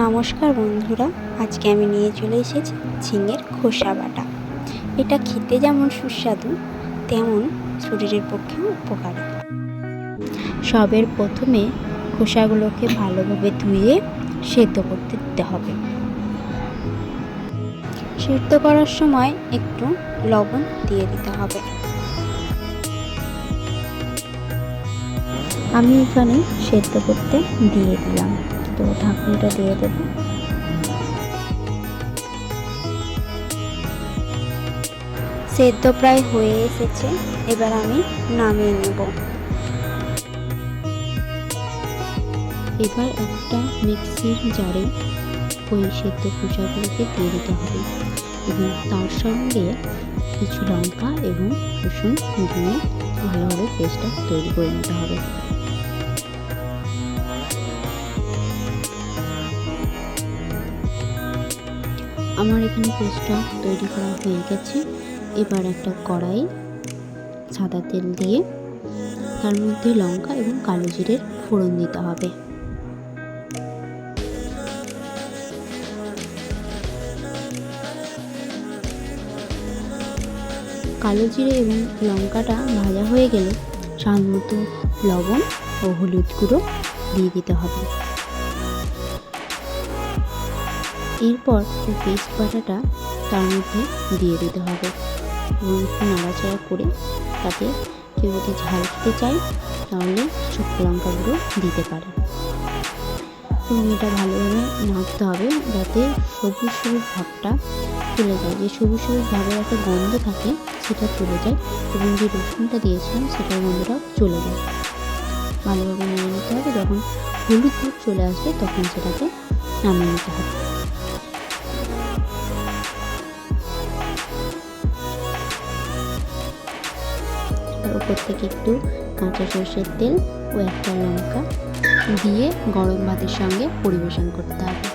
নমস্কার বন্ধুরা, আজকে আমি নিয়ে চলে এসেছি ঝিঙের খোসা বাটা। এটা খেতে যেমন সুস্বাদু তেমন শরীরের পক্ষেও উপকারী। সবের প্রথমে খোসাগুলোকে ভালোভাবে ধুয়ে সেদ্ধ করতে দিতে হবে। সেদ্ধ করার সময় একটু লবণ দিয়ে দিতে হবে। আমি এখানে সেদ্ধ করতে দিয়ে দিলাম, তো ঢাকনাটা দিয়ে দেব। সেদ্ধ প্রায় হয়ে এসেছে, এবার আমি নামিয়ে নেব। এবার একটা মিক্সির জারে ওই সেদ্ধ খোসাগুলোকে দিয়ে দিতে হবে এবং তার সঙ্গে কিছু লঙ্কা এবং রসুন দিয়ে ভালোভাবে পেস্টটা তৈরি করে নিতে হবে। আমার এখানে পেস্টটা তৈরি করা হয়ে গেছে। এবার একটা কড়াই সাদা তেল দিয়ে তার মধ্যে লঙ্কা এবং কালো জিরের ফোড়ন দিতে হবে। কালো জিরে এবং লঙ্কাটা ভাজা হয়ে গেলে স্বাদ মতো লবণ ও হলুদ গুঁড়ো দিয়ে দিতে হবে। এরপর পেস্ট বাটাটা তার মধ্যে দিয়ে দিতে হবে এবং একটু নাড়াচাড়া করে তাতে কেউ যদি ঝাল খেতে চায় তাহলে শুকনো লঙ্কা গুঁড়ো দিতে পারে এবং এটা ভালোভাবে নাড়তে হবে যাতে সবুজ সবুজ ভাবটা চলে যায়। যে সবুজ সবুজ ভাবের একটা গন্ধ থাকে সেটা চলে যায় এবং যে রসুনটা দিয়েছিলাম সেটার গন্ধটাও চলে যায়। ভালোভাবে নিয়ে নিতে হবে। যখন হলুদ ভাব চলে আসবে তখন সেটাকে নামিয়ে নিতে হবে। উপর থেকে একটু কাঁচা সরষের তেল ও একটা লঙ্কা দিয়ে গরম ভাতের সঙ্গে পরিবেশন করতে হবে।